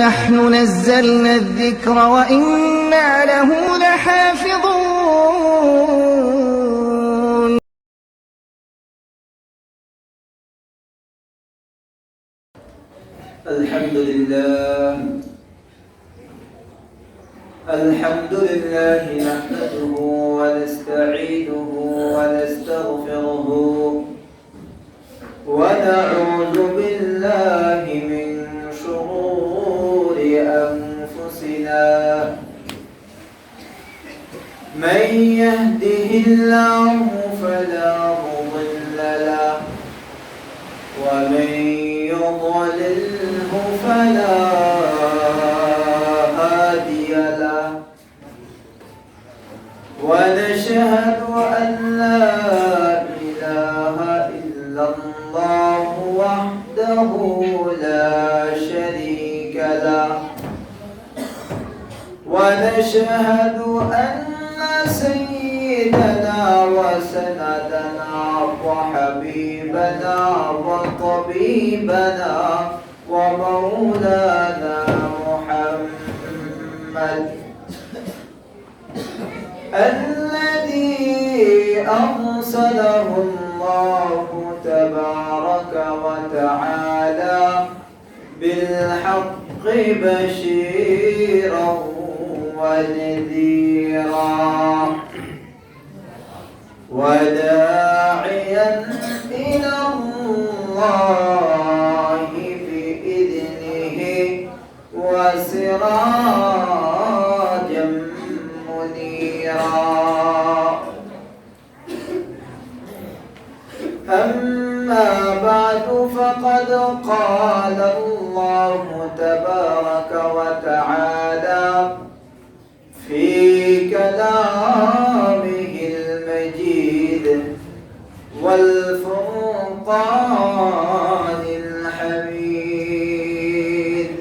نحن نزلنا الذكر وإنا له لحافظون. الحمد لله نحمده ونستعينه ونستغفره ونعوذ بالله من شرور أنفسنا من يهده الله فلا مضل له ومن يضلله فلا هادي له ونشهد أن لا إله إلا الله وحده لا شريك له ونشهد أن سيدنا وسندنا وحبيبنا وطبيبنا ومولانا محمد الذي أرسله الله تبارك وتعالى بالحق بشيرا ونذيرا وداعيا إلى الله بإذنه وسراجا منيرا. أما بعد فقد قال الله تبارك وتعالى في كلامه المجيد والفرقان الحميد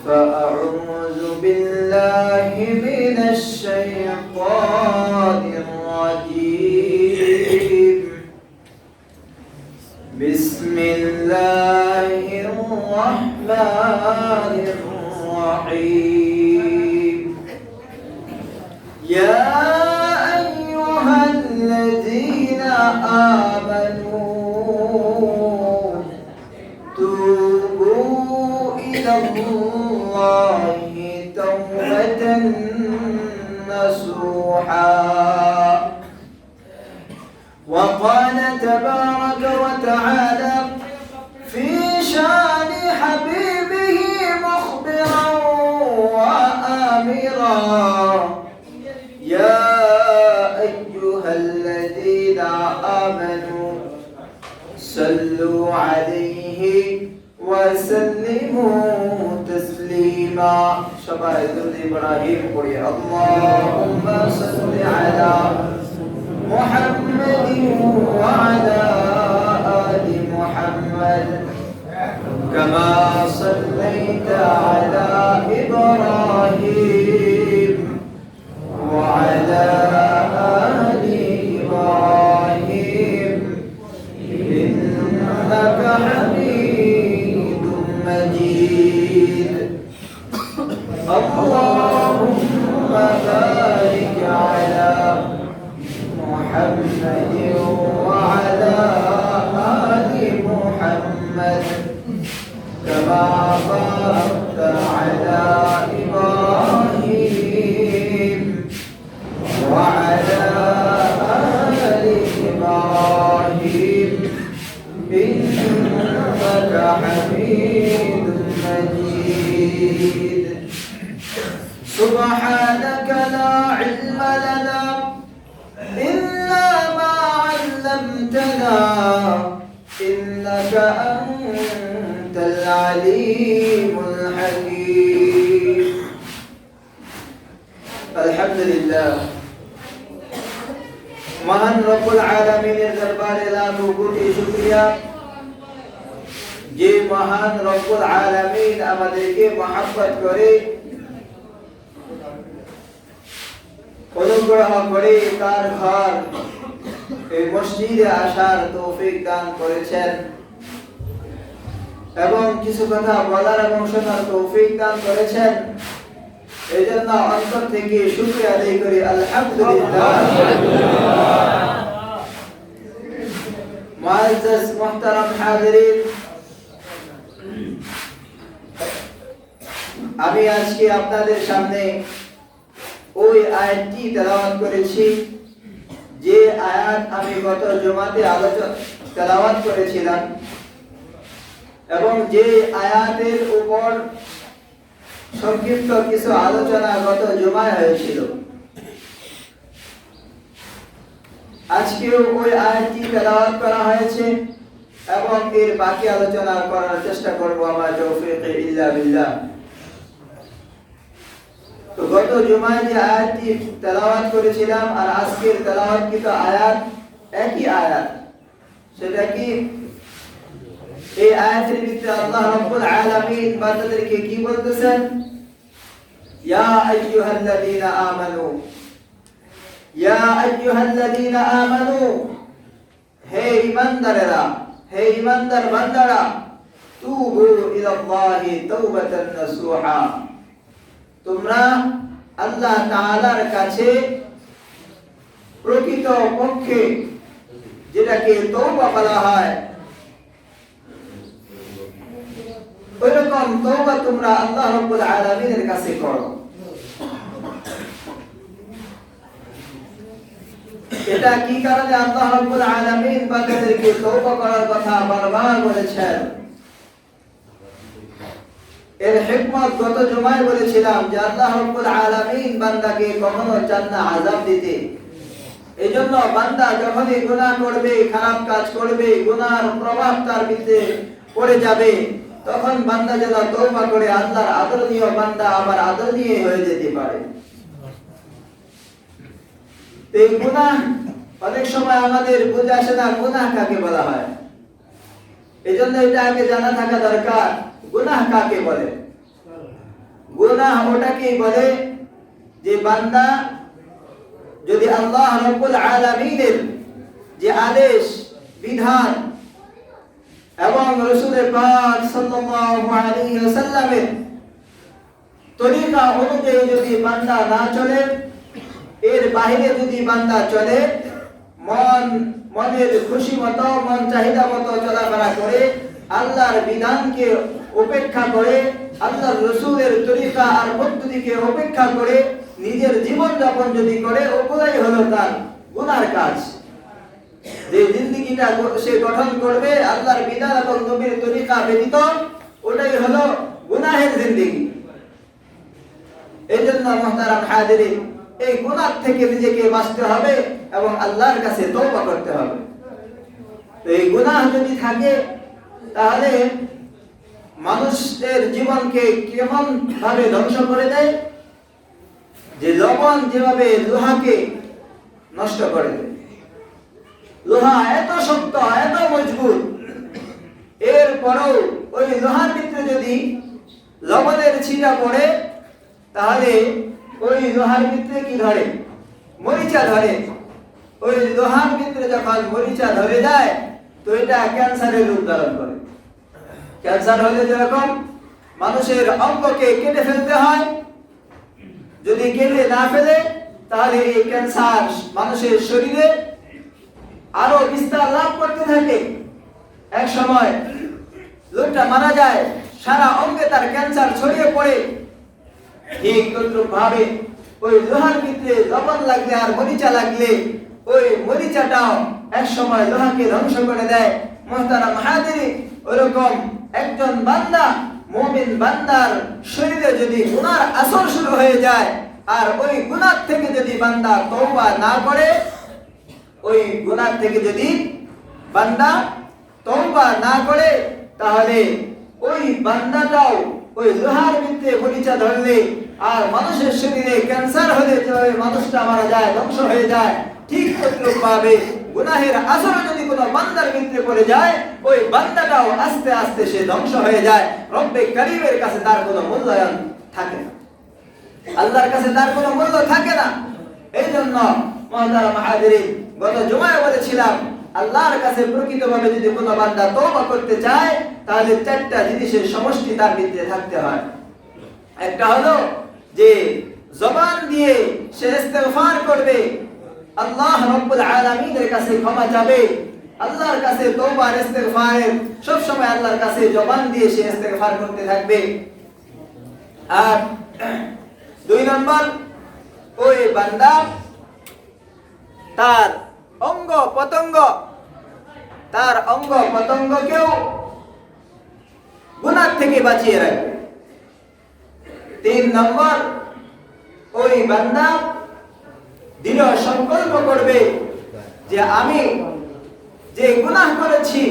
فأعوذ بالله من الشيطان الرجيم بسم الله الرحمن الرحيم يا أيها الذين آمنوا توبوا إلى الله توبة نصوحا. وقال تبارك وتعالى في شان حبيبه مخبرا وآمرا يا أيها الذين آمنوا صلوا عليه وسلموا تسليما. شباب إبراهيم قل اللهم صل على محمد وعلى آل محمد كما صليت على إبراهيم وعلى آل إبراهيم إنك حميد مجيد. اللهم بارك على محمد وعلى آل محمد كما باركت على إبراهيم وعلى آل إبراهيم إنك حميد مجيد. سبحانك لا علم لنا إلا ما علمتنا إنك أنت العليم الحكيم. الحمد لله মহান রব্বুল আলামিনের দরবারে লাখো কোটি শুকরিয়া যে মহান রব্বুল আলামিন আমাদেরকে মহব্বত করে অনুগ্রহ করে তার ঘর এই মসজিদে আসার তৌফিক দান করেছেন এবং কিছু কথা বলার এবং শোনার তৌফিক দান করেছেন। এই জন্য অন্তর থেকে শুকরিয়া আদায় করি আলহামদুলিল্লাহ। মুআজ্জাজ মুহতারাম হাজিরিন, আমি আজকে আপনাদের সামনে ওই আয়াতটি তেলাওয়াত করেছি যে আয়াত আমি গত জুমাতে তেলাওয়াত করেছিলাম এবং যে আয়াতের উপর সংক্ষিপ্ত কিছু আলোচনা গত জুমায় হয়েছিল। আজকেও ওই আয়াতটি তেলাওয়াত করা হয়েছে এবং এর বাকি আলোচনা করার চেষ্টা করব আমার তৌফিক ইল্লা বিল্লাহ। তো গত জুমায় যে আয়াতটি তেলাওয়াত করেছিলাম আর আজকের তেলাওয়াতকৃত আয়াত একই আয়াত। সেটা কি? এই আয়াতের ভিতরে আল্লাহ রাব্বুল আলামিন বান্দাদেরকে কি বলতেছেন? ইয়া আইয়ুহাল্লাযীনা আমানু, ইয়া আইয়ুহাল্লাযীনা আমানু, হে ঈমানদারেরা, হে ঈমানদার বান্দারা, তুবু ইলাল্লাহি তাওবাতান নাসুহা, তোমরা আল্লাহ তাআলার কাছে প্রকৃত পক্ষে যেটাকে তওবা বলা হয় ওইরকম তওবা তোমরা আল্লাহ রাব্বুল আলামিনের কাছে করো। এটা কি কারণে আল্লাহ রাব্বুল আলামিন বান্দাদেরকে তওবা করার কথা বারবার বলেছেন? এর হিকমত গত জুমায় বলেছিলাম যে আল্লাহ রাব্বুল আলামিন বান্দাকে কখনো চান না আযাব দিতে। এজন্য বান্দা যখনই গুনাহ করবে, খারাপ কাজ করবে, গুনাহর প্রভাব তার ভিতরে পড়ে যাবে, তখন বান্দা যেন তওবা করে আল্লাহর আদরণীয় বান্দা আবার আদরণীয় হয়ে যেতে পারে। এই গুনাহ অনেক সময় আমাদের বুঝে আসে না গুনাহ কাকে বলা হয়। এজন্য এটা আগে জানা থাকা দরকার গুনাহ কাকে বলে। গুনাহ ওটাকেই বলে যে বান্দা যদি আল্লাহ রাব্বুল আলামিনের যে আদেশ বিধান এবং রাসূল পাক সাল্লাল্লাহু আলাইহি ওয়াসাল্লামের তরিকা অনুযায়ী যদি বান্দা না চলে, এর বাইরে যদি বান্দা চলে, মনের খুশি মতো মন চাহিদা মতো চলাফেরা করে, আল্লাহর বিধানকে উপেক্ষা করে, আল্লাহর রাসূলের তরিকা আর পদ্ধতিকে উপেক্ষা করে নিজের জীবন যাপন যদি করে, ওগুলাই হলো তার গুনার কাজ। যে জিন্দেগিটা সে গঠন করবে আল্লাহর বিধান এবং নবীর তরিকা ব্যতীত, ওটাই হলো গুনাহের জিন্দেগি। এজন্য মুহতারাম হাজিরিন, এই গুনাহ থেকে নিজেকে বাঁচতে হবে এবং আল্লাহর কাছে তওবা করতে হবে। তো এই গুনাহ যদি থাকে তাহলে মানুষের জীবনকে কেমন ভাবে ধ্বংস করে দেয়, যে লবণ যেভাবে লোহাকে নষ্ট করে দেয়। লোহা এত শক্ত, এত মজবুত, এরপরেও ওই লোহার ভিতরে যদি লবণের ছিটা পড়ে তাহলে ওই লোহার ভিতরে কি ধরে? মরিচা ধরে। ওই লোহার ভিতরে যখন মরিচা ধরে যায় তো এটা ক্যান্সারের রূপ ধারণ করে। ক্যান্সার হলে যেরকম মানুষের অঙ্গকে কেটে ফেলতে হয়, যদি কেটে না ফেলে তাহলে এই ক্যান্সার মানুষের শরীরে আরো বিস্তার লাভ করতে থাকে। এক সময় লোকটা মারা যায়, সারা অঙ্গে তার ক্যান্সার ছড়িয়ে পড়ে। ঠিক তদ্রূপ ভাবে ওই লোহার ভিতরে লবণ লাগলে আর মরিচা লাগলে ওই মরিচাটাও এক সময় লোহাকে ধ্বংস করে দেয়। মুহতারাম হাজিরিন, ওরকম একজন বান্দা, মুমিন বান্দার শরীরে যদি গুনার আসর শুরু হয়ে যায় আর ওই গুনাহ থেকে যদি বান্দা তওবা না করে, ওই গুনাহ থেকে যদি বান্দা তওবা না করে, তাহলে ওই বান্দাটাও ওই লোহার ভিতরে মরিচা ধরলে আর মানুষের শরীরে ক্যান্সার হলে যেভাবে মানুষটা মারা যায়, ধ্বংস হয়ে যায়, ঠিক তদ্রূপ ভাবে গুনাহের আসর যদি কোনো বান্দার ভিতরে পড়ে যায়, ওই বান্দাটাও আস্তে আস্তে সে ধ্বংস হয়ে যায়। রব্বে কারীমের কাছে তার কোনো মূল্যায়ন থাকে না, আল্লাহর কাছে তার কোনো মূল্য থাকে না। এই জন্য মুহতারাম হাজিরিন, গত জুমায় বলেছিলাম আল্লাহর কাছে প্রকৃতভাবে যদি কোনো বান্দা তওবা করতে চায় তাহলে চারটা জিনিসের সমষ্টি তার ভিতরে থাকতে হয়। একটা হলো যে জবান দিয়ে সে ইস্তেগফার করবে, আল্লাহ রাব্বুল আলামিনের কাছে ক্ষমা চাবে, আল্লাহর কাছে তওবা আর ইস্তেগফারের সব সময় আল্লাহর কাছে জবান দিয়ে সে ইস্তেগফার করতে থাকবে। আর দুই নম্বর, ওই বান্দা তার অঙ্গ পতঙ্গকেও গুনাহ থেকে বাঁচিয়ে রাখবে। তিন নম্বর, ওই বান্দা দৃঢ় সংকল্প করবে যে আমি যে গুনাহ করেছি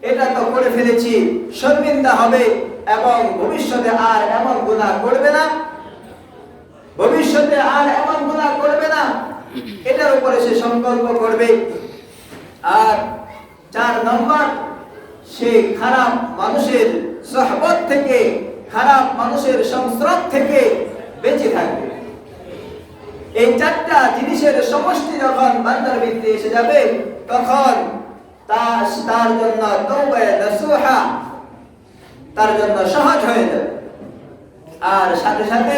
এটা তো করে ফেলেছি, শর্মিন্দা হবে এবং ভবিষ্যতে আর এমন গুনাহ করবে না, এটার উপরে সে সংকল্প করবে। আর চার নম্বর, সে খারাপ মানুষের সোহবত থেকে, খারাপ মানুষের সংস্রব থেকে বেঁচে থাকবে। এই চারটা জিনিসের সমষ্টি যখন বান্দার ভিতরে এসে যাবে তখন তার জন্য তওবা নসুহা তার জন্য সহজ হয়ে যাবে। আর সাথে সাথে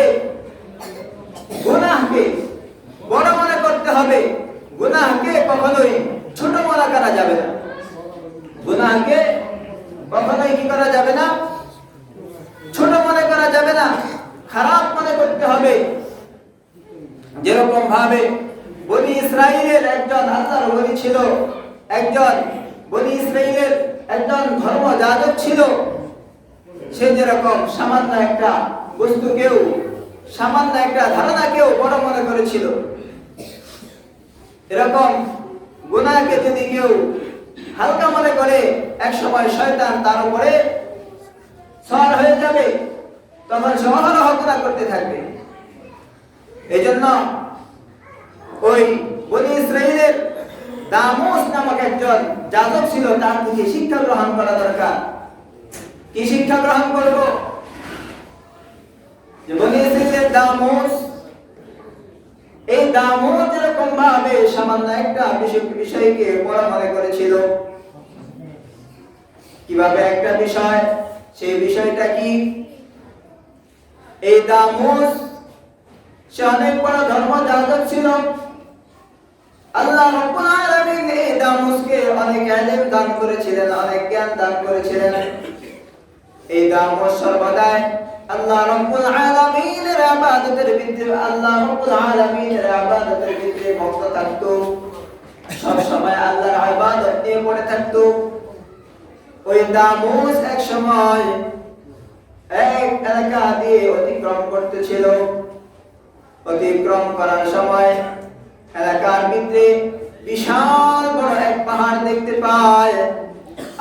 গুনাহকে বড় মনে করতে হবে, গুনাহকে কখনোই ছোট মনে করা যাবে না, গুনাহকে কখনোই কি করা যাবে না, ছোট মনে করা যাবে না, খারাপ মনে করতে হবে। যেরকম ভাবে বনি ইসরাইলের একজন আল্লাহর ওলি ছিল, বনি ইসরাইলের একজন ধর্মযাজক ছিল, সে যেরকম সামান্য একটা বস্তুকেও, সামান্য একটা ধারণাকেও বড় মনে করেছিল, এরকম গুনাহকে যদি কেউ হালকা মনে করে এক সময় শয়তান তার উপরে সওয়ার হয়ে যাবে, তখন সে অহরহ গুনাহ করতে থাকবে। এই জন্য ওই বনি ইসরাইলের দামুস নামক একজন যাজক ছিল, তার থেকে শিক্ষা গ্রহণ করা দরকার। কি শিক্ষা গ্রহণ করব? যে বনি ইসরাইলের দামুস, এই দামুস যেরকম ভাবে সামান্য একটা বিষয়কে বড় মনে করেছিল, কিভাবে একটা বিষয়, সেই বিষয়টা কি? এই দামুস সে অনেক বড় ধর্মযাজক ছিল। আল্লাহ রাব্বুল আলামিন এই দামুসকে অনেক ইলম দান করেছিলেন, অনেক জ্ঞান দান করেছিলেন। এই দামুস সর্বদাই আল্লাহ রাব্বুল আলামিনের ইবাদতের ভিতরে মগ্ন থাকতো, সব সময় আল্লাহর ইবাদত নিয়ে পড়ে থাকতো। ওই দামুস এক সময় এক এলাকা দিয়ে অতিক্রম করতেছিল। অতিক্রম করার সময় এলাকার ভিতরে বিশাল বড় এক পাহাড় দেখতে পায়।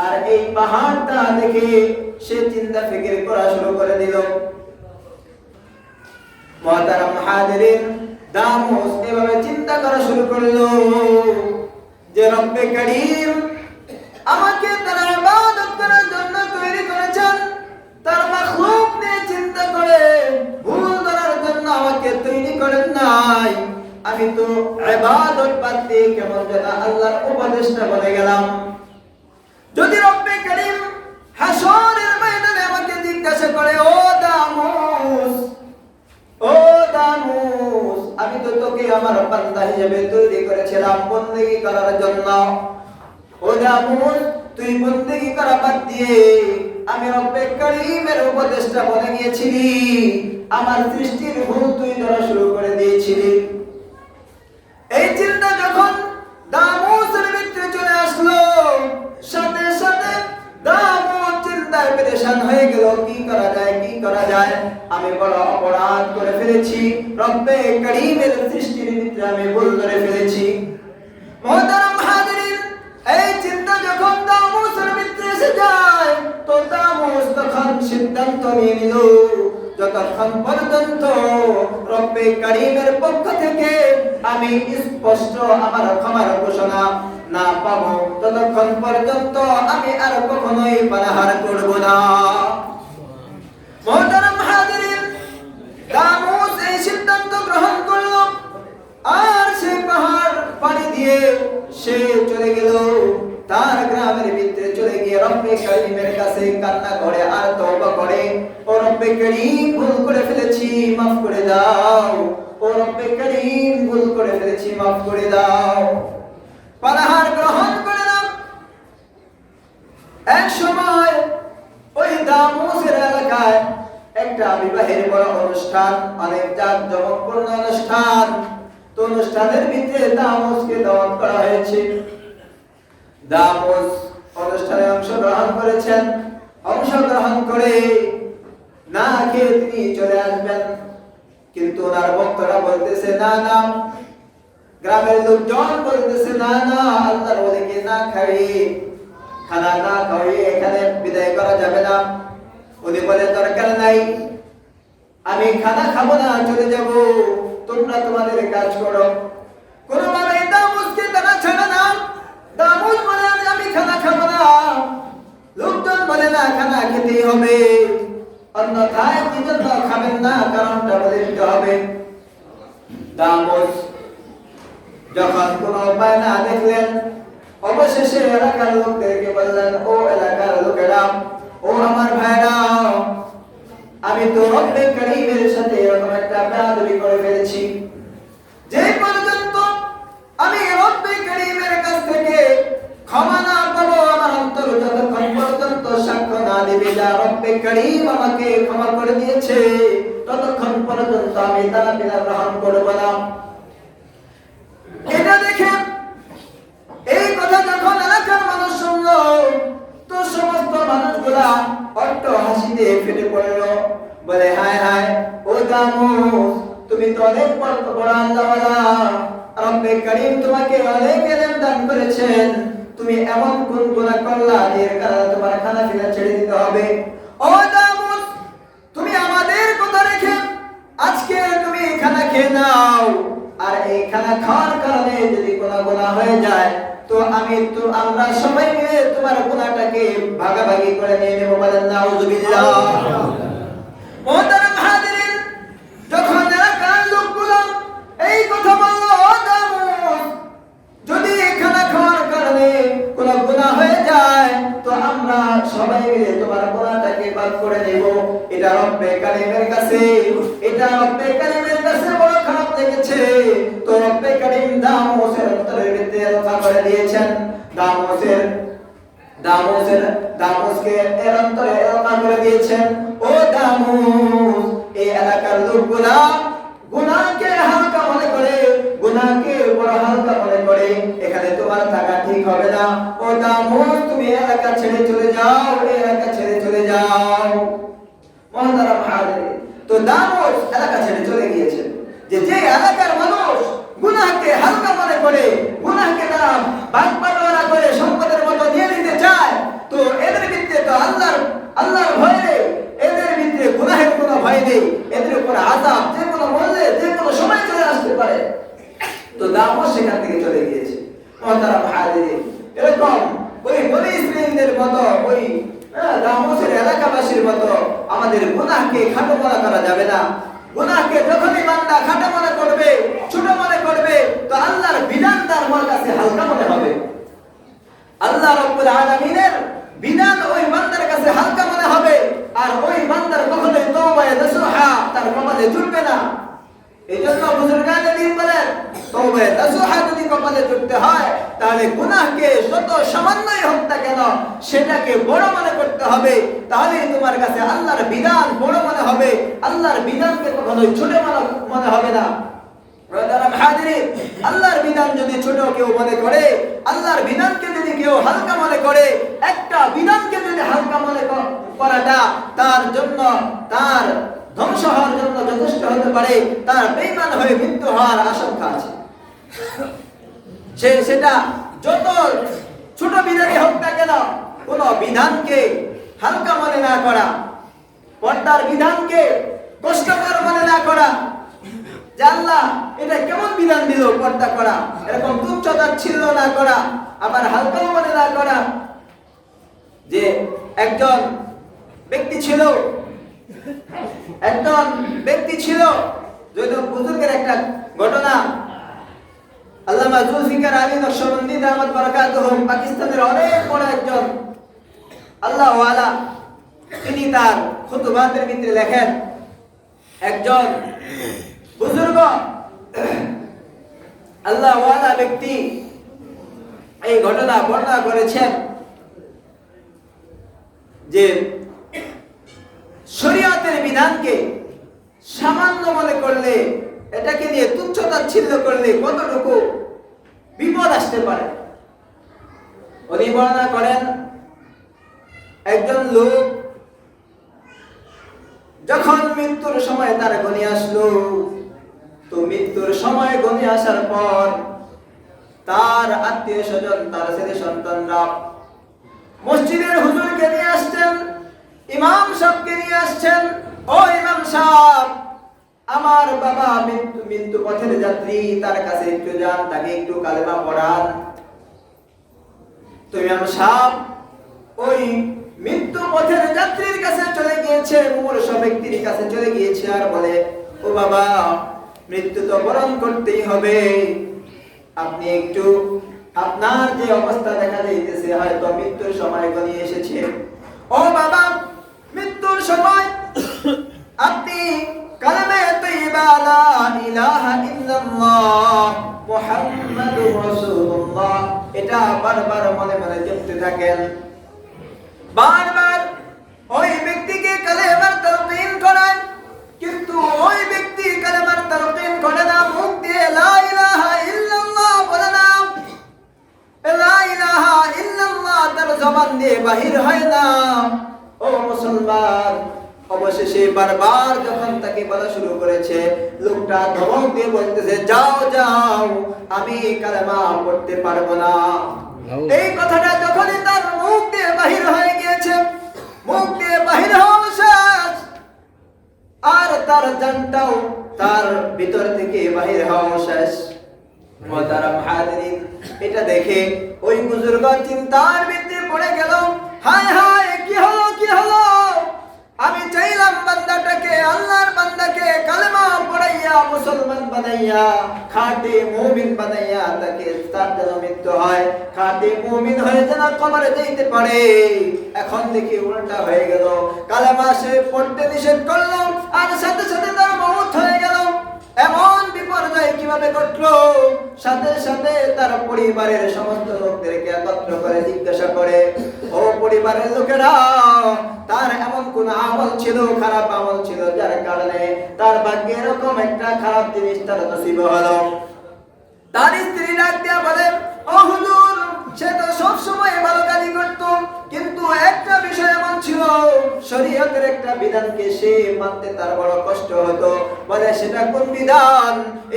আর এই পাহাড়টা দেখে সে চিন্তা ফিকির করা শুরু করে দিল। মুহতারাম হাজিরিন, দামুস এভাবে চিন্তা করা শুরু করলো যে রব্বে করিম আমাকে তার ইবাদত করার জন্য তৈরি করেছেন, তার মাখলুক নিয়ে চিন্তা করে ভুল ধরার জন্য আমাকে তৈরি করেন নাই। আমি তো ইবাদত বাদ দিয়ে কেমন যেন আল্লাহর উপদেষ্টা বনে গেলাম। যদি রব্বে করিম হাসরের ময়দানে আমাকে জিজ্ঞাসা করে, ও দামুস, আমি তো তোকে আমার বান্দা হিসেবে তৈরি করেছিলাম বন্দেগী করার জন্য, ও দামুস তুই বন্দেগী করা বাদ দিয়ে আমি রব্বে করিমের উপদেষ্টা বনে গিয়েছিলি, আমার সৃষ্টির ভুল তুই ধরা শুরু করে দিয়েছিলি। এই চিন্তা যখন দামুসের ভিতরে চলে আসলো, সাথে সাথে দামুস চিন্তায় পেরেশান হয়ে গেল, কি করা যায়, আমি বড় অপরাধ করে ফেলেছি, রব্বে করিমের সৃষ্টির ভিতরে আমি ভুল করে ফেলেছি। মুহতারাম হাজিরিন, এই চিন্তা যখন দামুসের ভিতরে এসে যায় তো দামুস তখন সিদ্ধান্ত নিয়ে নিল, যতক্ষণ পর্যন্ত রব্বে করিমের পক্ষ থেকে আমি স্পষ্ট আমার ক্ষমার ঘোষণা না পাবো ততক্ষণ পর্যন্ত আমি আর কখনোই পানাহার করব না। মুহতারাম হাজিরিন, দামুস এই সিদ্ধান্ত গ্রহণ করলো আর সেই পাহাড় পাড়ি দিয়ে সে চলে গেল রব্বে কারীমের কাছে কান্না করে আর তওবা করে, ও রব্বে কারীম ভুল করে ফেলেছি মাফ করে দাও, ও রব্বে কারীম ভুল করে ফেলেছি মাফ করে দাও, পানাহার গ্রহণ করে নাও। এক সময় ওই দামুসের এলাকায় একটা বিবাহের বড় অনুষ্ঠান, অনেক জাঁকজমকপূর্ণ অনুষ্ঠান। তো অনুষ্ঠানের ভিতরে দামুসকে দাওয়াত করা হয়েছে। দামুস অনুষ্ঠানে অংশগ্রহণ করেছেন। অংশগ্রহণ করে না খেয়ে তিনি চলে আসবেন, কিন্তু ওনার ভক্তরা বলতেছে না না, গ্রামের লোকজন বলতেছে না না, আল্লাহর ওলিকে না খাইয়ে, খানা না খাইয়ে এখানে বিদায় করা যাবে না। উনি বলে দরকার নাই, আমি খানা খাবো না, চলে যাব, তোমরা তোমাদের কাজ করো। কোনোভাবে দামুসকে তারা ছাড়ে না। দামুস বলে আমি খানা খাবো না, লোকজন বলে না খানা খেতেই হবে, অন্যথায় নিজের খাবেন না, কারণটা বলে দিতে হবে। দামুস যখন কোনো উপায় না দেখলেন, অবশেষে এলাকার লোকদেরকে বললেন, ও এলাকার লোকেরা, ও আমার ভাইরা, আমি তো রব্বে কারীমের সাথে এরকম একটা বেয়াদবি করে ফেলেছি, যে পর্যন্ত আমি রব্বে কারীমের কাছ থেকে ক্ষমা না পাবো, আমার অন্তর যতক্ষণ পর্যন্ত সাক্ষ্য না দিবে যা রব্বে কারীম আমাকে ক্ষমা করে দিয়েছে, ততক্ষণ পর্যন্ত আমি দানা পিনা গ্রহণ করবো না। এটা দেখে এই কথা যখন এলাকার মানুষ শুনলো, তো সমস্ত মানুষগুলা অট্ট হাসিতে ফেটে পড়ল, বলে হায় হায়, ও দামুস, তুমি তো অনেক বড় আল্লাহওয়ালা, রব্বে কারীম তোমাকে অনেক ইলম দান করেছেন, তুমি এমন কোন গুনাহ করলা এর কারণে তোমার খানা পিনা ছেড়ে দিতে হবে। ও দামুস, তুমি আমাদের কথা রেখে আজকে তুমি খানা খেয়ে নাও, আর এই খানা খাওয়ার কারণে যদি কোনো গুনাহ হয়ে যায়, তো আমরা সবাই মিলে তোমার গুনাহটাকে ভাগাভাগি করে নিয়ে নেব। বলেন নাউযুবিল্লাহ। মুহতারাম হাজিরিন, যখন এলাকার লোকগুলো এই কথা বলল, ও দামুস, যদি খানা খাওয়ার কারণে কোনো গুনাহ হয়ে যায়, তো আমরা সবাই মিলে তোমার গুনাহটাকে মাফ করে দেব। এটা রব্বে কারীমের কাছে বড় খারাপ লেগেছে। তো রব্বে কারীম দামুসের অন্তরের ভিতরে রক্ষা করে দিয়েছেন। দামুসকে এর অন্তরে রক্ষা করে দিয়েছেন। ও দামুস, এই এলাকার লোকগুলা গুনাহকে হালকা মনে করে, গুনাহকে বড় হালকা মনে করে, এখানে তোমার থাকা ঠিক হবে না। ও দামুস, তুমি এলাকা ছেড়ে চলে যাও, এলাকা ছেড়ে চলে যাও। মুহতারাম হাজিরিন, তো দামুস এলাকা ছেড়ে চলে গিয়েছে। যে এলাকার মানুষ গুনাহকে হালকা মনে করে, গুনাহকে তারা বাগবাটোয়ারা করে সম্পদের মতো নিয়ে নিতে চায়, তো এদের ভিতরে তো আল্লাহর ভয় নেই, এদের ভিতরে গুনাহের কোনো ভয় নেই, এদের উপর আযাব যে কোনো মূল্যে যে কোনো সময় চলে আসতে পারে। তো দামুস সেখান থেকে চলে গিয়েছে। মুহতারাম হাজিরিন, এরকম ওই বনি ইসরাঈলদের মতো, ওই দামুসের এলাকাবাসীর মতো আমাদের গুনাহকে খাটো মনে করা যাবে না। গুনাহকে যখনই বান্দা খাটো মনে করবে, ছোট মনে করবে, তো আল্লাহর বিধান তার কাছে হালকা মনে হবে। আল্লাহ রাব্বুল আলামিনের বিধান ওই বান্দার কাছে হালকা মনে হবে, আর ওই বান্দার কখনোই তওবায়ে নাসুহা তার কপালে জুটবে না। এইজন্য বুজুর্গানে দ্বীন বলেন, তওবায়ে নাসুহা যদি কপালে জুটতে হয়, তাহলে গুনাহকে যত সামান্যই হোক না কেন সেটাকে বড় মনে করতে হবে, তাহলেই তোমার কাছে আল্লাহর বিধান বড় মনে হবে, আল্লাহর বিধানকে কখনোই ছোট মনে হবে না। মুহতারাম হাজিরিন, আল্লাহর বিধান যদি ছোট কেউ মনে করে, আল্লাহর বিধানকে যদি কেউ হালকা মনে করে, একটা বিধানকে যদি হালকা মনে করাটা তার জন্য, তার ধ্বংস হওয়ার জন্য যথেষ্ট হতে পারে, তার বেঈমান হয়ে মৃত্যু হওয়ার আশঙ্কা আছে। সেটা যত ছোট বিধানই হোক না কেন, কোন বিধানকে হালকা মনে না করা, পর্দার বিধানকে কষ্টকর মনে না করা, যে আল্লাহ এটা কেমন বিধান দিল পর্দা করা, এরকম তুচ্ছ-তাচ্ছিল্য না করা, আবার হালকা মনে না করা। যে একজন ব্যক্তি ছিল জৈনব বুজুর্গের একটা ঘটনা। আল্লামা জুলফিকার আলী নকশবন্দি দামাত বারাকাতুহু পাকিস্তানের অনেক বড় একজন আল্লাহ ওয়ালা তিনি তার খুতবাতের ভিতরে লেখেন, একজন বুজুর্গ আল্লাহ ওয়ালা ব্যক্তি এই ঘটনা বর্ণনা করেছেন যে শরীয়তের বিধানকে সামান্য মনে করলে, এটাকে নিয়ে তুচ্ছ-তাচ্ছিল্য করলে কতটুকু বিপদ আসতে পারে। উনি বর্ণনা করেন, একজন লোক যখন মৃত্যুর সময় তার ঘনিয়ে আসলো, তো মৃত্যুর সময় ঘনিয়ে আসার পর তার আত্মীয় স্বজন, তার ছেলে সন্তানরা মসজিদের হুজুরকে নিয়ে আসছেন, ইমাম সাহেবকে নিয়ে আসছেন। ও ইমাম সাহেব, আমার বাবা মৃত্যু পথের যাত্রী, তার কাছে একটু যান, তাকে একটু কালেমা পড়ান। তো ইমাম সাহেব ওই মৃত্যু পথের যাত্রীর কাছে চলে গিয়েছে, মুমূর্ষু ব্যক্তির কাছে চলে গিয়েছে, আর বলে, ও বাবা, মৃত্যু তো বরণ করতেই হবে, আপনি একটু আপনার যে অবস্থা দেখা যাইতেছে, হয়তো মৃত্যুর সময় ঘনিয়ে এসেছে। ও বাবা, মৃত্যুর সময় আপনি কালেমা তাইয়্যিবা লা ইলাহা ইল্লাল্লাহ মুহাম্মাদুর রাসূলুল্লাহ এটা বারবার মনে মনে জপতে থাকেন। বারবার ওই ব্যক্তিকে কালেমার তালকিন করেন, কিন্তু ওই ব্যক্তি কালেমার তালকিন করে না, মুখ দিয়ে লা ইলাহা ইল্লাল্লাহ বলে না, লা ইলাহা ইল্লাল্লাহ তার জবান দিয়ে বাহির হয় না। ও মুসলমান, অবশেষে বারবার যখন তাকে বলা শুরু করেছে, লোকটা ধমক দিয়ে বলতেছে, যাও যাও, আমি কালেমা পড়তে পারবো না। এই কথাটা যখনই তার মুখ দিয়ে বাহির হয়ে গিয়েছে, মুখ দিয়ে বাহির হওয়া শেষ, আর তার জানটাও তার ভিতর থেকে বাহির হওয়া শেষ। মুহতারাম হাজিরিন, এটা দেখে ওই বুজুর্গ চিন্তার ভিতরে পড়ে গেল, হায় হায়, কি হলো কি হলো, আমি চাইলাম বান্দাটাকে, আল্লাহর বান্দাকে কালেমা পড়াইয়া মুসলমান বানাইয়া, খাঁটি মুমিন বানাইয়া তাকে তার যেন মৃত্যু হয়, খাঁটি মুমিন হয়ে যেন কবরে যেতে পারে। এখন দেখি উল্টা হয়ে গেল, কালেমা সে পড়তে নিষেধ করলো, আর সাথে সাথে তার মওত হয়ে গেল। এমন বিপর্যয় কিভাবে ঘটলো? সাথে সাথে তার পরিবারের সমস্ত লোকদেরকে একত্র করে জিজ্ঞাসা করে, ও পরিবারের লোকেরা, তার এমন কোন আমল ছিল, খারাপ আমল ছিল, যার কারণে তার ভাগ্যে এরকম একটা খারাপ জিনিস তার নসিব হলো? তার স্ত্রী ডাক দিয়া বলে, ও হুজুর, সে তো সব সময় ভালো কাজই করত, কিন্তু একটা বিষয় এমন ছিল, শরীয়তের একটা বিধানকে সে মানতে তার বড় কষ্ট হতো। বলে, সেটা কোন বিধান?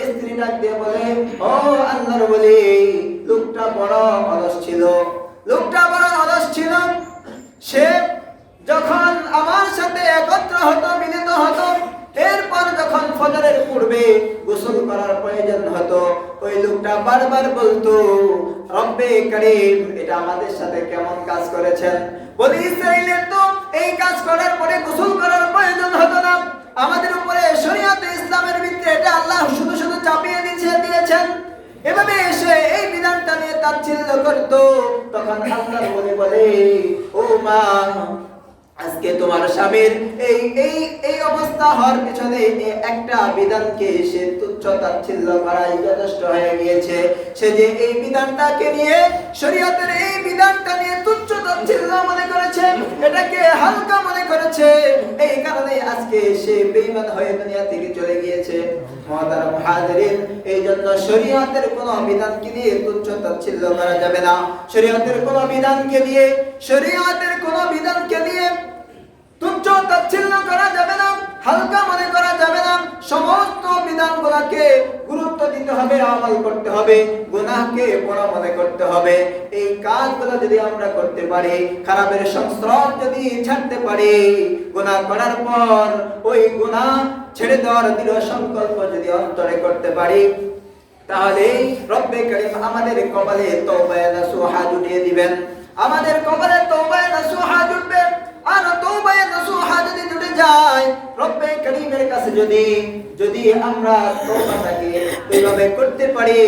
স্ত্রী ডাক দিয়ে বলে, ও আল্লাহর ওলি, লোকটা বড় অলস ছিল, লোকটা বড় অলস ছিল। সে যখন আমার সাথে একত্র হতো, মিলিত হতো, এরপর যখন ফজরের পূর্বে গোসল করার প্রয়োজন হতো, ওই লোকটা বারবার বলতো, রব্বে করিম, এটা আমাদের সাথে কেমন কাজ করেছেন? বনি ইসরাইলের তো এই কাজ করার পরে গোসল করার প্রয়োজন হতো না, আমাদের উপরে শরীয়তে ইসলামের ভিতরে এটা আল্লাহ শুধু শুধু চাপিয়ে দিয়েছেন। এভাবে এসে এই বিধানটা নিয়ে তাচ্ছিল্য করতো। তখন আল্লাহ বলে, ও মা, আজকে তোমার স্বামীর এই অবস্থা হওয়ার পিছনে একটা বিধানকে সে তুচ্ছ তাচ্ছিল্য করাই যথেষ্ট হয়ে গিয়েছে। সে যে এই বিধানটাকে নিয়ে, শরীয়তের এই বিধানটা নিয়ে তুচ্ছ তাচ্ছিল্য মনে করেছে, এটাকে হালকা মনে করেছে, এই কারণে আজকে সে বেঈমান হয়ে দুনিয়া থেকে চলে গিয়েছে। মুহতারাম হাজিরিন, এই জন্য শরীয়তের কোন বিধানকে নিয়ে তুচ্ছ তাচ্ছিল্য করা যাবে না। শরীয়তের কোন বিধানকে নিয়ে তুচ্ছ তাচ্ছিল্য করা যাবে না, হালকা মনে করা যাবে না। সমস্ত বিধানগুলোকে গুরুত্ব দিতে হবে, আমল করতে হবে, গুনাহকে বড় মনে করতে হবে। এই কাজগুলো যদি আমরা করতে পারি, খারাপের সংস্রব যদি ছাড়তে পারি, গুনাহ করার পর ওই গুনাহ ছেড়ে দেওয়ার দৃঢ় সংকল্প যদি অন্তরে করতে পারি, তাহলে রব্বে করিম আমাদের কপালে তওবা নাসুহা জুটিয়ে দিবেন। আমাদের কপালে তওবা নাসুহা জুটবে। আর তওবা নাসুহা যদি জুটে যায়, রব্বে কারীমের কাছে যদি আমরা তওবাটাকে এইভাবে করতে পারি,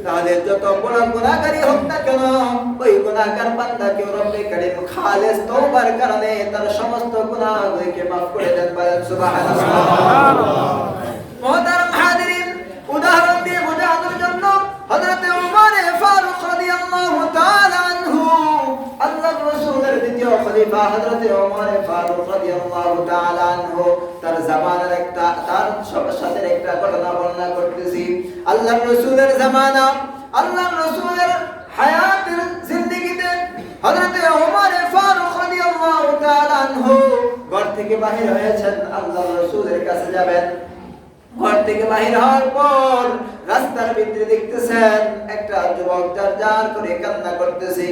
তাহলে যত বড় গুনাহগারই হোক না কেন, ওই গুনাহগার বান্দাকে রব্বে কারীম খালেস তওবার কারণে তার সমস্ত গুনাহগুলোকে maaf করে দেন। বলেন সুবহানাল্লাহ। মুহতারাম হাজিরিন, উদাহরণ দিয়ে বোঝানোর জন্য হযরত ওমর ফারুক রাদিয়াল্লাহু তাআলা আনহু, আল্লাহর রাসূলের দ্বিতীয় খলিফা হযরত ওমর ফারুক রাদিয়াল্লাহু তাআলা আনহু, তার জামানার তার সাথে একটা ঘটনা বর্ণনা করতেছি। আল্লাহর রাসূলের জামানা, আল্লাহর রাসূলের হায়াতের জিন্দেগিতে হযরত ওমর ফারুক রাদিয়াল্লাহু তাআলা আনহু ঘর থেকে বাহির হয়েছেন, আল্লাহর রাসূলের কাছে যাবেন। ঘর থেকে বাহির হওয়ার পর রাস্তার ভিতরে দেখতেছেন একটা যুবক জার করে কান্না করতেছে,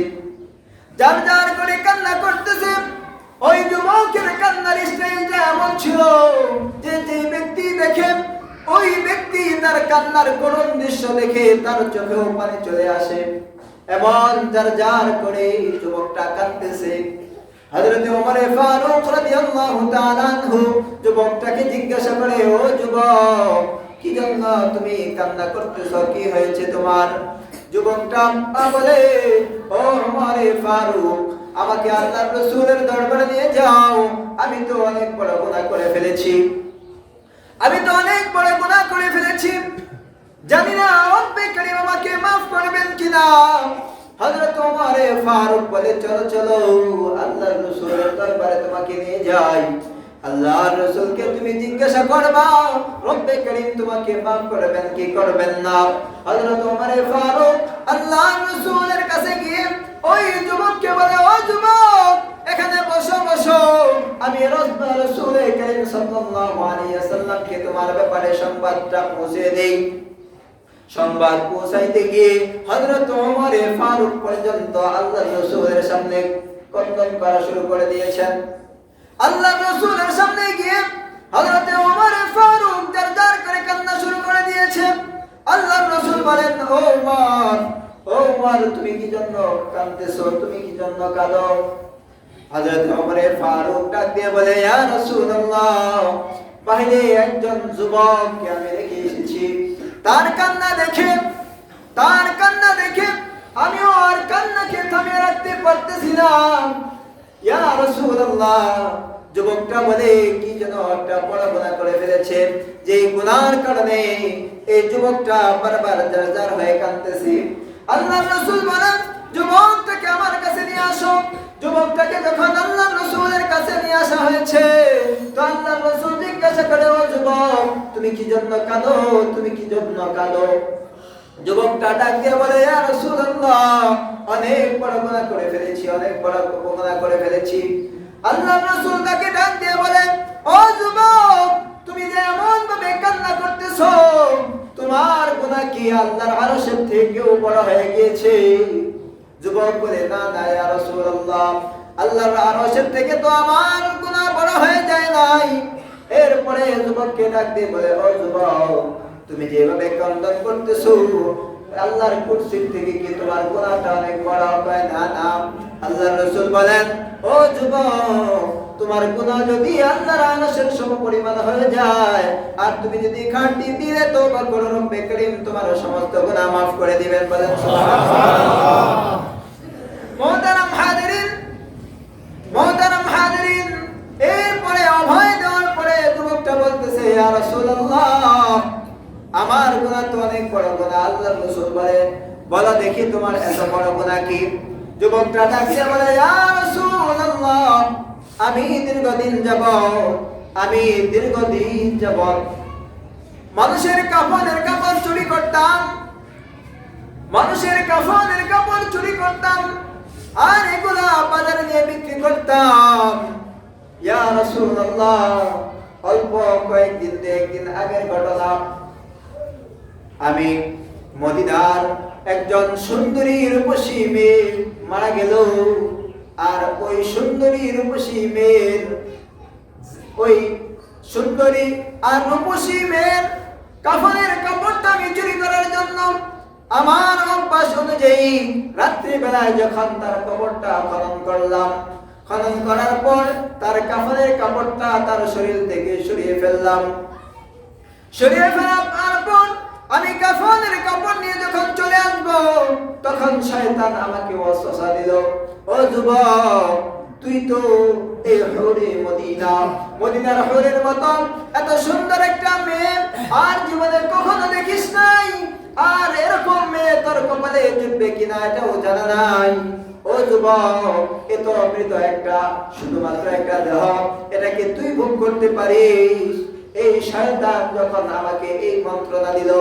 জার করে কান্না করতেছে। ওই যুবকের কান্নার স্টাইলটা এমন ছিল যে ব্যক্তি দেখে, ওই ব্যক্তি তার কান্নার করুণ দৃশ্য দেখে তার চোখেও পানি চলে আসে। এমন জার করে যুবকটা কাঁদতেছে। হযরত ওমর ফারুক রাদিয়াল্লাহু তাআলা আনহু যুবকটাকে জিজ্ঞাসা করে, ও যুবক, কি জন্য তুমি কান্না করতেছো, কি হয়েছে তোমার? যুবকটা বলে, ও ওমর ফারুক, আমাকে আল্লাহর রাসূলের দরবারে নিয়ে যাও, আমি তো অনেক বড় গুনাহ করে ফেলেছি, জানি না রব্বে কারীম আমাকে maaf করবেন কিনা। হযরত ওমর ফারুক বলে, চলো চলো, আল্লাহর রাসূলের দরবারে তোমাকে নিয়ে যাই। আল্লাহর রাসূলকে তুমি জিজ্ঞাসা করবা রব্বে কারীম তোমাকে maaf করবেন কি করবেন না। হযরত ওমর ফারুক আল্লাহর রাসূলের কাছে গিয়ে ওই যুবককে বলে, ও যুবক, এখানে বসো বসো, আমি রাসূল কারীম সাল্লাল্লাহু আলাইহি ওয়াসাল্লামকে তোমার ব্যাপারে সংবাদটা পৌঁছে দেই। সংবাদ পৌঁছাইতে গিয়ে হযরত ওমর ফারুক পর্যন্ত আল্লাহর রাসূলের সামনে কন্দন করা শুরু করে দিয়েছেন। আল্লাহর রাসূলের সামনে গিয়ে হযরত ওমর ফারুক জার করে কান্না শুরু করে দিয়েছে। আল্লাহর রাসূল বলেন, ও ওমর, তুমি কি জন্য কাঁদতেছো, তুমি কি জন্য কাঁদো? হযরত ওমর ফারুক ডাক দিয়ে বলে, ইয়া রাসূলুল্লাহ, বাইরে একজন যুবককে আমি রেখে এসেছি, তার কান্না দেখে আমিও আর কান্নাকে থামিয়ে রাখতে পারতেছি না। ইয়া রাসূলুল্লাহ, যুবকটা বলে, কি যেন একটা বড় গুনাহ করে ফেলেছে, যে গুনাহর কারণে এই যুবকটা বারবার জার হয়ে কাঁদতেছে। আল্লাহর রাসূল বলেন, যুবকটাকে আমার কাছে নিয়ে আসো। যুবকটাকে যখন আল্লাহর রাসূলের কাছে নিয়ে আসা হয়েছে, তো আল্লাহর রাসূল জিজ্ঞাসা করে, ও যুবক, তুমি কি জন্য কাঁদো, তুমি কি জন্য কাঁদো? যুবকটা ডাক দিয়ে বলে, ইয়া রাসূলুল্লাহ, অনেক বড় গুনাহ করে ফেলেছি। আল্লাহর রাসূল তাকে ডাক দিয়ে বলে, ও যুবক, তুমি যে এমন ভাবে কান্না করতেছো, তোমার গুনাহ কি আল্লাহর আরশের থেকেও বড় হয়ে গিয়েছে? যুবক বলে, না না ইয়া রাসূলুল্লাহ, আল্লাহর আরশের থেকে তো আমার গুনাহ বড় হয়ে যায় নাই। এরপরে যুবককে ডাক দিয়ে বলে, ও যুবক, তুমি যেভাবে কান্না করতেছো, আল্লাহর কুরসির থেকে কি তোমার গুনাহটা অনেক বড় হয়? না না। আল্লাহর রাসূল বলেন, ও যুবক, তোমার গুনাহ যদি আল্লাহর আরশের সমপরিমাণ হয়ে যায়, আর তুমি যদি খাঁটি দিলে তওবা করো, রব্বে কারীম তোমার সমস্ত গুনাহ maaf করে দিবেন। বলেন সুবহানাল্লাহ। মুহতারাম হাজিরিন, এরপরে অভয় দেওয়ার পরে যুবকটা বলতেছে, ইয়া রাসূলুল্লাহ, আমার গুনাহ তো অনেক বড় গুনাহ। আল্লাহর রাসূল বলে, বলো দেখি তোমার এত বড় গুনাহ কি? যুবকটা ডাকিয়ে বলে, ইয়া রাসূলুল্লাহ, আমি দীর্ঘদিন যাবত মানুষের কাফনের চুরি করতাম, আর এগুলা বাজারে নিয়ে বিক্রি করতাম। ইয়া রাসূলুল্লাহ, অল্প কয়েকদিন আগের ঘটনা, আমি মদিনার একজন সুন্দরী রূপসী মেয়ে মারা গেল, আর ওই সুন্দরী রূপসী মেয়ের কাফনের কাপড়টা আমি চুরি করার জন্য আমার অভ্যাস অনুযায়ী রাত্রি বেলায় যখন তার কবরটা খনন করলাম, খনন করার পর তার কাফনের কাপড়টা তার শরীর থেকে সরিয়ে ফেললাম। সরিয়ে ফেলার পর আমি কাফনের কাপড় নিয়ে যখন চলে আসবো, তখন শয়তান আমাকে ওয়াসওয়াসা দিল, ও যুবক, তুই তো এই হুরে মদিনার হুরের মতো এত সুন্দর একটা মেয়ে আর জীবনে কখনো দেখিস নাই, আর এরকম মেয়ে তোর কপালে জুটবে কিনা এটাও জানা নাই। ও যুবক, এ তো অমৃত একটা, শুধুমাত্র একটা দেহ, এটাকে তুই ভোগ করতে পারিস। এই শয়তান যখন আমাকে এই মন্ত্রণা দিল,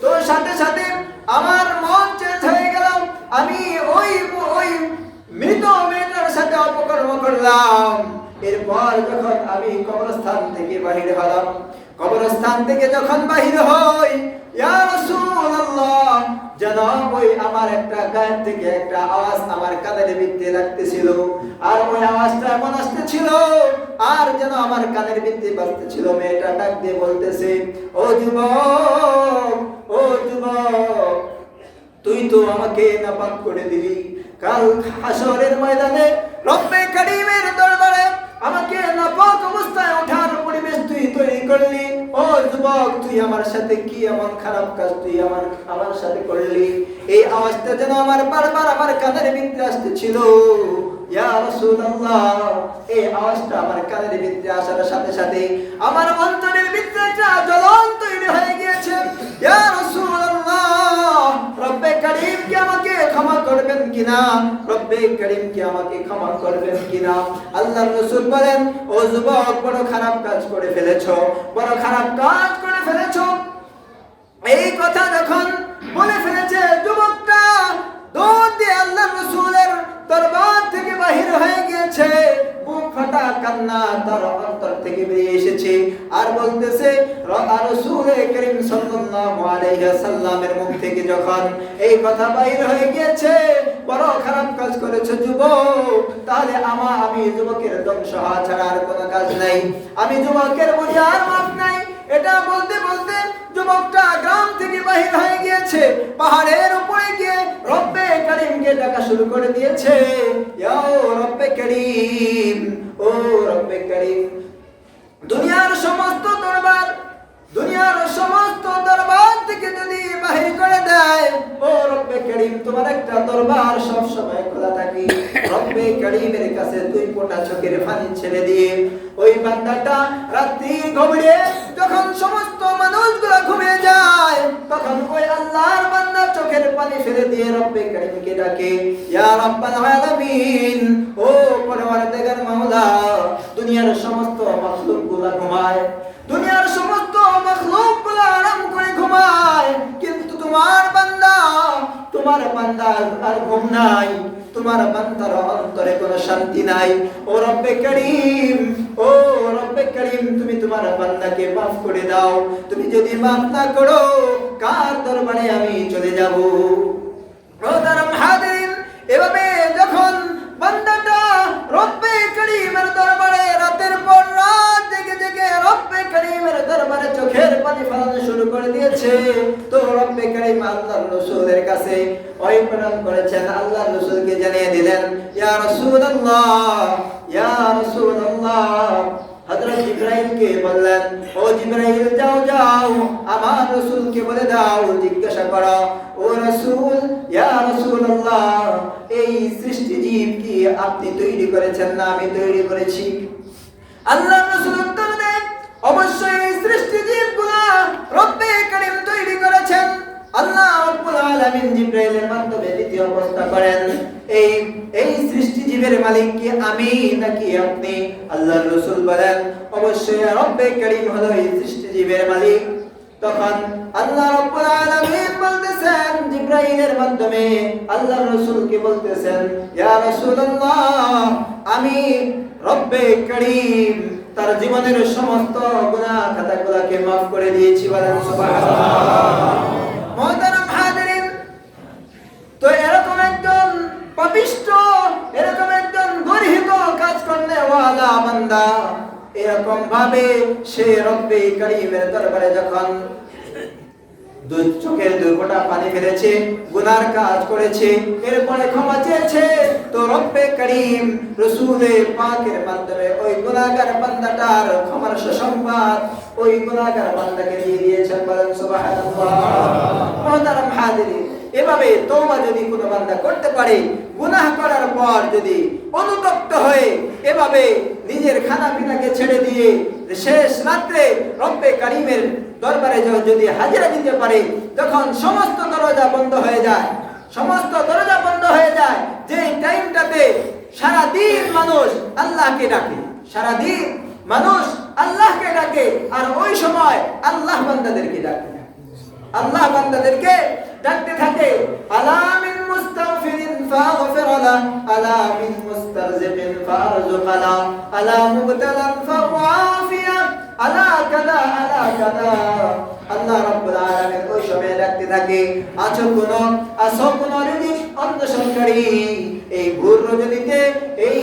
তো সাথে সাথে আমার মন চেঞ্জ হয়ে গেল। আমি ওই মৃত মেয়েটার সাথে অপকর্ম করলাম। এরপর যখন আমি কবরস্থান থেকে বাহির হলাম, কবরস্থান থেকে যখন বাহির হই, ইয়া রাসূলুল্লাহ, যেন ওই আমার একটা গায়ের থেকে একটা আওয়াজ আমার কানের ভিতরে লাগতেছিল, আর ওই আওয়াজটা এমন আসতেছিল আর যেন আমার কানের ভিতরে বাজতেছিল। মেয়েটা ডাক দিয়ে বলতেছে, ও যুবক, ও যুবক, তুই তো আমাকে নাপাক করে দিলি। কাল হাসরের ময়দানে রব্বে কারীমের দরবারে আমাকে নাপাক অবস্থায় ওঠার পরিবেশ তুই তৈরি করলি। ও যুবক, তুই আমার সাথে কি এমন খারাপ কাজ তুই আমার সাথে করলি? এই আওয়াজটা যেন আমার বারবার আমার কানের ভিতরে আসতেছিল। ইয়া রাসূলুল্লাহ, এই আওয়াজটা আমার কানের ভিতরে আসার সাথে সাথে আমার অন্তরের ভিতরে একটা জ্বলন তৈরি হয়ে গিয়েছে। ইয়া রাসূলুল্লাহ, রব্বে কারীম কি আমাকে ক্ষমা করবেন কিনা? রব্বে কারীম কি আমাকে ক্ষমা করবেন কিনা? আল্লাহর রাসূল বলেন, ও যুবক, বড় খারাপ কাজ করে ফেলেছো, বড় খারাপ কাজ করে ফেলেছো। এই কথা যখন বলে ফেলেছে, যুবকটা দৌড় দিয়ে আল্লাহর রাসূলের দরবার থেকে বাহির হয়ে গিয়েছে। বুক ফাটা কান্না তার অন্তর থেকে বেরিয়ে এসেছে, আর বলতেছে, রাসূল করিম সাল্লাল্লাহু আলাইহি ওয়াসাল্লামের মুখ থেকে যখন এই কথা বাহির হয়ে গিয়েছে, বড় খারাপ কাজ করেছে যুবক, তাহলে আমি যুবকের ধ্বংস হওয়া ছাড়া আর কোনো কাজ নাই, আমি যুবকের বুঝি আর মাফ নাই। এটা বলতে বলতে যুবকটা গ্রাম থেকে বাহির হয়ে গিয়েছে, পাহাড়ের উপরে গিয়ে রব্বে কারীমকে ডাকা শুরু করে দিয়েছে, ইয়া রব্বে কারীম, ও রব্বে কারীম, দুনিয়ার সমস্ত দরবার থেকে যদি বাহির করে দেয়, ও রব্বে কারীম, তোমার একটা দরবার সব সময় খোলা থাকে। রব্বে কারীমের কাছে দুই ফোঁটা চোখের পানি ছেড়ে দিয়ে ওই বান্দাটা রাত্রির গভীরে যখন সমস্ত মানুষগুলো ঘুমিয়ে যায়, তখন ওই আল্লাহর বান্দা চোখের পানি ফেলে দিয়ে রব্বে কারীমকে ডাকে, ইয়া রাব্বাল আলামিন, ও পরওয়ারদিগার মাওলা, দুনিয়ার সমস্ত মাখলুকগুলো ঘুমায়, দুনিয়ার সমস্ত মাখলুকগুলো আরাম করে ঘুমায়, কিন্তু তোমার বান্দা আর ঘুম নাই, তোমার বান্দার অন্তরে কোনো শান্তি নাই। ও রব্বে কারীম, ও রব্বে কারীম, তুমি তোমার বান্দাকে মাফ করে দাও। তুমি যদি মাফ না করো, কার দরবারে আমি চলে যাব? মোহতারাম হাজিরিন, এভাবে যখন বান্দাটা রব্বে কারীমের দরবারে রাতের পর রাত জেগে জেগে রব্বে কারীমের দরবারে চোখের পানি ফেলানো শুরু করে দিয়েছে, তো রব্বে কারীম আল্লাহর রাসূলের কাছে ওহী প্রেরণ করেছেন। আল্লাহর রাসূলকে জানিয়ে দিলেন, ইয়া রাসূলুল্লাহ, ইয়া রাসূলুল্লাহ, হযরত জিবরাইলকে বললেন, ও জিবরাইল, যাও আমার রাসূলকে বলে দাও, জিজ্ঞাসা করো, ও রাসূল, ইয়া রাসূলুল্লাহ, এই সৃষ্টি জীব কি আপনি তৈরি করেছেন না আমি তৈরি করেছি? আল্লাহর রাসূল উত্তর দেন, অবশ্যই এই সৃষ্টি জীবগুলো রব্বে কারীম তৈরি করেছেন। আল্লাহ রাব্বুল আলামিন জিবরাইলের মাধ্যমে দ্বিতীয় অবস্থা করেন, এই সৃষ্টি জীবের মালিক কি আমি নাকি আপনি? আল্লাহর রাসূল বলেন, অবশ্যই রব্বে কারীম হলো এই সৃষ্টি জীবের মালিক। তখন আল্লাহ রাব্বুল আলামিন বলতেছেন জিবরাইলের মাধ্যমে, আল্লাহর রাসূলকে বলতেছেন, ইয়া রাসূলুল্লাহ, আমি রব্বে কারীম তার জীবনের সমস্ত গুনাহ খাতাগুলোকে maaf করে দিয়েছি। বলেন সুবহানাল্লাহ। মুহতারাম হাজিরিন, তো এরকম একজন পাপিষ্ঠ, এরকম একজন গর্হিত কাজ করলে ওয়ালা বান্দা, এরকম ভাবে সে রব্বে কারীমের দরবারে যখন দুই চোখের দুই ফোঁটা পানি ফেলেছে, গুনার কাজ করেছে, এরপরে ক্ষমা চেয়েছে, তো রব্বে করিম রাসূলে পাকের মাধ্যমে ওই গুনাহগার বান্দাটার ক্ষমার সুসংবাদ ওই গুনাহগার বান্দাকে দিয়ে দিয়েছেন। বলেন সুবহানাল্লাহ। মুহতারাম হাজিরিন, এভাবে তওবা যদি কোনো বান্দা করতে পারে, গুনাহ করার পর যদি অনুতপ্ত হয়ে এভাবে নিজের খানাপিনাকে ছেড়ে দিয়ে শেষ রাত্রে রব্বে করিমের দরবারে যদি হাজিরা দিতে পারে, তখন সমস্ত দরজা বন্ধ হয়ে যায়, সমস্ত দরজা বন্ধ হয়ে যায়। যে টাইমটাতে সারা দিন মানুষ আল্লাহকে ডাকে, সারা দিন মানুষ আল্লাহকে ডাকে, আর ওই সময় আল্লাহ বান্দাদেরকে ডাকে, আল্লাহ বান্দাদেরকে ডাকতে থাকে। আলা মিন মুস্তাগফিরিন ফাগফির লা, আলা মিন মুস্তারজিকিন ফারযুক লা, আলা মুবতালান ফাআফিয়া, আলা কাদা আলা কাদা। আল্লাহ রাব্বুল আলামিন ওই সময় ডাকতে থাকে, আছো কোন রিজিক অন্বেষণকারী, এই ভোর রজনীতে, এই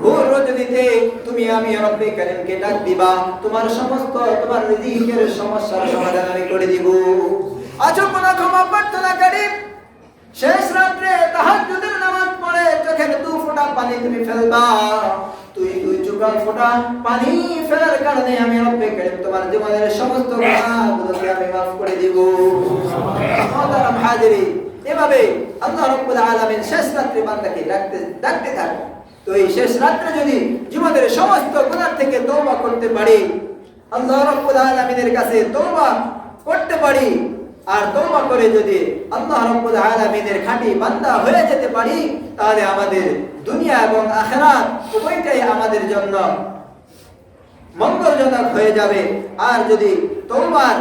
ভোর রজনীতে তুমি আমি রব্বে করিমকে ডাক দিবা, তোমার সমস্ত তোমার রিজিকের সমস্যার সমাধান আমি করে দিব। আছো কোন ক্ষমা প্রার্থনাকারী, শেষ রাত্রে তাহাজ্জুদের নামাজ পড়ে চোখের দু ফোঁটা পানি তুমি ফেলবা, দুই চোখের ফোঁটা পানি ফেলার কারণে আমি রব্বে করিম তোমার জীবনের সমস্ত গুনাহগুলোকে আমি মাফ করে দিব। মুহতারাম হাজিরিন, এভাবে আল্লাহ রাব্বুল আলামিন শেষ রাত্রে বান্দাকে ডাকতে থাকে। তো এই শেষ রাত্রে যদি জীবনের সমস্ত গুনাহ থেকে তওবা করতে পারি, আল্লাহ রাব্বুল আলামিনের কাছে তওবা করতে পারি, আর তওবা করে যদি আল্লাহ রাব্বুল আলামিনের খাঁটি বান্দা হয়ে যেতে পারি, তাহলে আমাদের দুনিয়া এবং আখিরাত উভয়টাই আমাদের জন্য মঙ্গলজনক হয়ে যাবে। আর যদি তওবার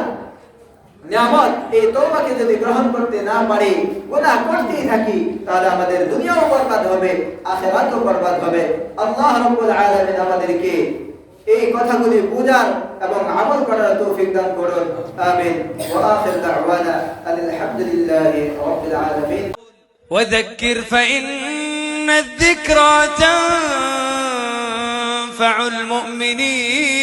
নিয়ামত, এই তওবাকে যদি গ্রহণ করতে না পারি, গুনাহ করতেই থাকি, তাহলে আমাদের দুনিয়াও বরবাদ হবে, আখিরাতও বরবাদ হবে। আল্লাহ রাব্বুল আলামিন আমাদেরকে এই কথাগুলি বুঝার এবং আমল করার তৌফিক দান করুন। আমিন। ওয়া আখির দাওয়ানা আলহামদুলিল্লাহি রাব্বিল আলামিন। وذكر فإن الذكرى تنفع المؤمنين